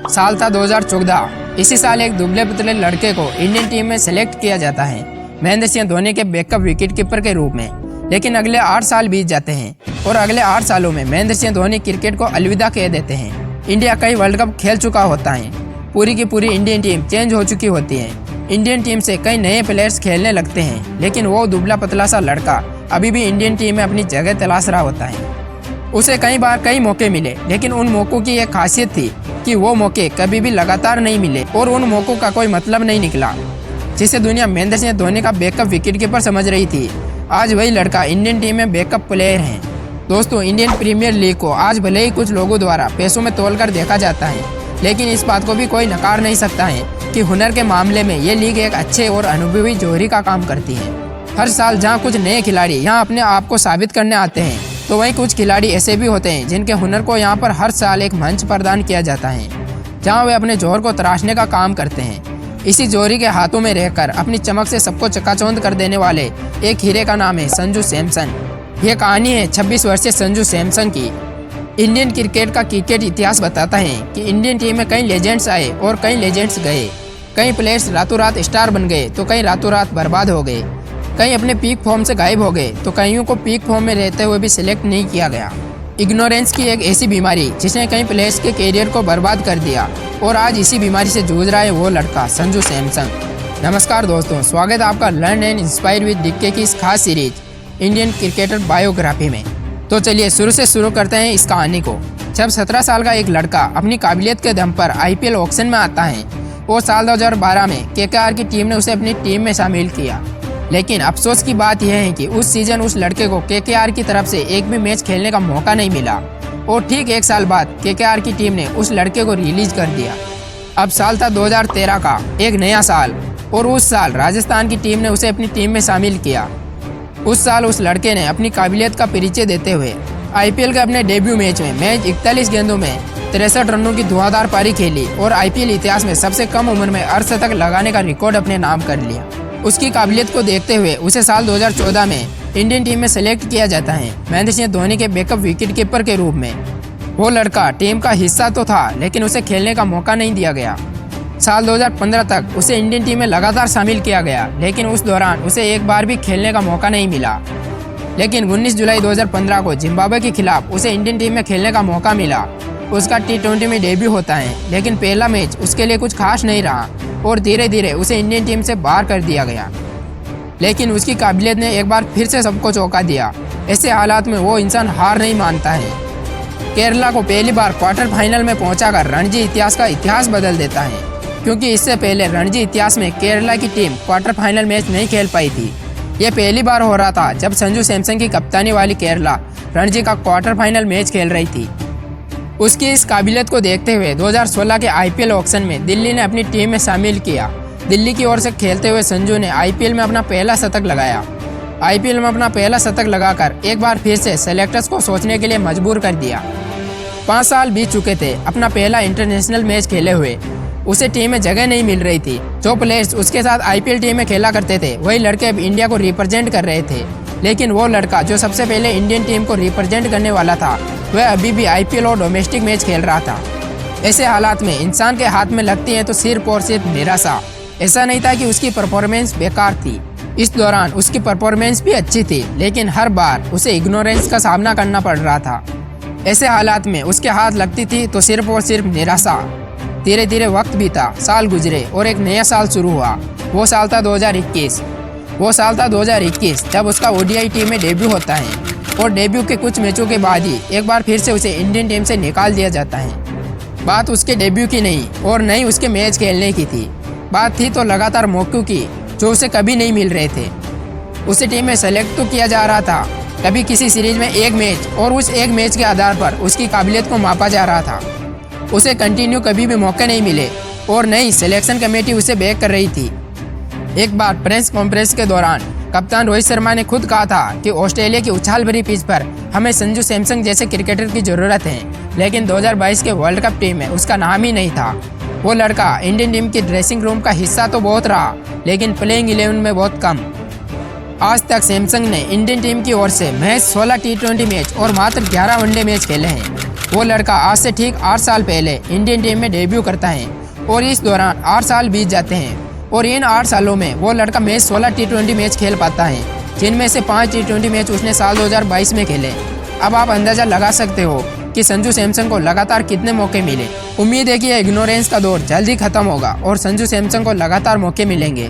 साल था 2014। इसी साल एक दुबले पतले लड़के को इंडियन टीम में सेलेक्ट किया जाता है महेंद्र सिंह धोनी के बैकअप विकेट कीपर के रूप में। लेकिन अगले 8 साल बीत जाते हैं और अगले 8 सालों में महेंद्र सिंह धोनी क्रिकेट को अलविदा कह देते हैं। इंडिया कई वर्ल्ड कप खेल चुका होता है, पूरी की पूरी इंडियन टीम चेंज हो चुकी होती है। इंडियन टीम से कई नए प्लेयर्स खेलने लगते हैं, लेकिन वो दुबला पतला सा लड़का अभी भी इंडियन टीम में अपनी जगह तलाश रहा होता है। उसे कई बार कई मौके मिले, लेकिन उन मौकों की एक खासियत थी कि वो मौके कभी भी लगातार नहीं मिले और उन मौकों का कोई मतलब नहीं निकला, जिसे दुनिया महेंद्र सिंह धोनी का बैकअप विकेट कीपर समझ रही थी। आज वही लड़का इंडियन टीम में बैकअप प्लेयर है। दोस्तों, इंडियन प्रीमियर लीग को आज भले ही कुछ लोगों द्वारा पैसों में तोलकर देखा जाता है, लेकिन इस बात को भी कोई नकार नहीं सकता है कि हुनर के मामले में ये लीग एक अच्छे और अनुभवी जौहरी का काम करती है। हर साल जहाँ कुछ नए खिलाड़ी यहाँ अपने आप को साबित करने आते हैं, तो वहीं कुछ खिलाड़ी ऐसे भी होते हैं जिनके हुनर को यहाँ पर हर साल एक मंच प्रदान किया जाता है, जहाँ वे अपने जोहर को तराशने का काम करते हैं। इसी जौहरी के हाथों में रहकर अपनी चमक से सबको चकाचौंध कर देने वाले एक हीरे का नाम है संजू सैमसन। ये कहानी है 26 वर्षीय संजू सैमसन की। इंडियन क्रिकेट का क्रिकेट इतिहास बताता है कि इंडियन टीम में कई लेजेंड्स आए और कई लेजेंड्स गए। कई प्लेयर्स रातों रात स्टार बन गए तो कई रातों रात बर्बाद हो गए। कई अपने पीक फॉर्म से गायब हो गए तो कईयों को पीक फॉर्म में रहते हुए भी सिलेक्ट नहीं किया गया। इग्नोरेंस की एक ऐसी बीमारी जिसने कई प्लेयर्स के कैरियर को बर्बाद कर दिया, और आज इसी बीमारी से जूझ रहा है वो लड़का संजू सैमसन। नमस्कार दोस्तों, स्वागत है आपका learn and inspire with DK की इस खास सीरीज इंडियन क्रिकेटर बायोग्राफी में। तो चलिए शुरू से शुरू करते हैं इस कहानी को। जब 17 साल का एक लड़का अपनी काबिलियत के दम पर IPL ऑक्शन में आता है, वो साल 2012 में KKR की टीम ने उसे अपनी टीम में शामिल किया। लेकिन अफसोस की बात यह है कि उस सीजन उस लड़के को KKR की तरफ से एक भी मैच खेलने का मौका नहीं मिला, और ठीक 1 साल बाद KKR की टीम ने उस लड़के को रिलीज कर दिया। अब साल था 2013 का, एक नया साल, और उस साल राजस्थान की टीम ने उसे अपनी टीम में शामिल किया। उस साल उस लड़के ने अपनी काबिलियत का परिचय देते हुए IPL के अपने डेब्यू मैच में 41 गेंदों में 63 रनों की धुआंधार पारी खेली और IPL इतिहास में सबसे कम उम्र में अर्धशतक लगाने का रिकॉर्ड अपने नाम कर लिया। उसकी काबिलियत को देखते हुए उसे साल 2014 में इंडियन टीम में सेलेक्ट किया जाता है महेंद्र सिंह धोनी के बैकअप विकेट कीपर के रूप में। वो लड़का टीम का हिस्सा तो था, लेकिन उसे खेलने का मौका नहीं दिया गया। साल 2015 तक उसे इंडियन टीम में लगातार शामिल किया गया, लेकिन उस दौरान उसे एक बार भी खेलने का मौका नहीं मिला। लेकिन 19 जुलाई 2015 को जिम्बाब्वे के खिलाफ उसे इंडियन टीम में खेलने का मौका मिला। उसका T20 में डेब्यू होता है, लेकिन पहला मैच उसके लिए कुछ खास नहीं रहा और धीरे धीरे उसे इंडियन टीम से बाहर कर दिया गया। लेकिन उसकी काबिलियत ने एक बार फिर से सबको चौंका दिया। ऐसे हालात में वो इंसान हार नहीं मानता है। केरला को पहली बार क्वार्टर फाइनल में पहुंचाकर रणजी इतिहास का इतिहास बदल देता है, क्योंकि इससे पहले रणजी इतिहास में केरला की टीम क्वार्टर फाइनल मैच नहीं खेल पाई थी। यह पहली बार हो रहा था जब संजू सैमसन की कप्तानी वाली केरला रणजी का क्वार्टर फाइनल मैच खेल रही थी। उसकी इस काबिलियत को देखते हुए 2016 के IPL ऑक्शन में दिल्ली ने अपनी टीम में शामिल किया। दिल्ली की ओर से खेलते हुए संजू ने IPL में अपना पहला शतक लगाया। IPL में अपना पहला शतक लगाकर एक बार फिर से सेलेक्टर्स को सोचने के लिए मजबूर कर दिया। 5 साल बीत चुके थे अपना पहला इंटरनेशनल मैच खेले हुए। उसे टीम में जगह नहीं मिल रही थी। जो प्लेयर्स उसके साथ IPL टीम में खेला करते थे, वही लड़के अब इंडिया को रिप्रेजेंट कर रहे थे। लेकिन वो लड़का जो सबसे पहले इंडियन टीम को रिप्रेजेंट करने वाला था, वह अभी भी IPL और डोमेस्टिक मैच खेल रहा था। ऐसे हालात में इंसान के हाथ में लगती है तो सिर्फ और सिर्फ निराशा। ऐसा नहीं था कि उसकी परफॉर्मेंस बेकार थी, इस दौरान उसकी परफॉर्मेंस भी अच्छी थी, लेकिन हर बार उसे इग्नोरेंस का सामना करना पड़ रहा था। ऐसे हालात में उसके हाथ लगती थी तो सिर्फ और सिर्फ निराशा। धीरे धीरे वक्त बीता, साल गुजरे और एक नया साल शुरू हुआ। वो साल था 2021 जब उसका ODI टीम में डेब्यू होता है, और डेब्यू के कुछ मैचों के बाद ही एक बार फिर से उसे इंडियन टीम से निकाल दिया जाता है। बात उसके डेब्यू की नहीं और नहीं उसके मैच खेलने की थी। बात थी तो लगातार मौकों की जो उसे कभी नहीं मिल रहे थे। उसे टीम में सेलेक्ट तो किया जा रहा था, कभी किसी सीरीज में एक मैच, और उस एक मैच के आधार पर उसकी काबिलियत को मापा जा रहा था। उसे कंटिन्यू कभी भी मौके नहीं मिले और नहीं सिलेक्शन कमेटी उसे बैक कर रही थी। एक बार प्रेस कॉन्फ्रेंस के दौरान कप्तान रोहित शर्मा ने खुद कहा था कि ऑस्ट्रेलिया की उछाल भरी पिच पर हमें संजू सैमसन जैसे क्रिकेटर की जरूरत है, लेकिन 2022 के वर्ल्ड कप टीम में उसका नाम ही नहीं था। वो लड़का इंडियन टीम की ड्रेसिंग रूम का हिस्सा तो बहुत रहा, लेकिन प्लेइंग 11 में बहुत कम। आज तक सैमसन ने इंडियन टीम की ओर से महज 16 T20 मैच और मात्र 11 वनडे मैच खेले हैं। वो लड़का आज से ठीक 8 साल पहले इंडियन टीम में डेब्यू करता है और इस दौरान 8 साल बीत जाते हैं और इन 8 सालों में वो लड़का 16 T20 मैच खेल पाता है, जिनमें से 5 T20 मैच उसने साल 2022 में खेले। अब आप अंदाजा लगा सकते हो कि संजू सैमसन को लगातार कितने मौके मिले। उम्मीद है कि यह इग्नोरेंस का दौर जल्दी खत्म होगा और संजू सैमसन को लगातार मौके मिलेंगे।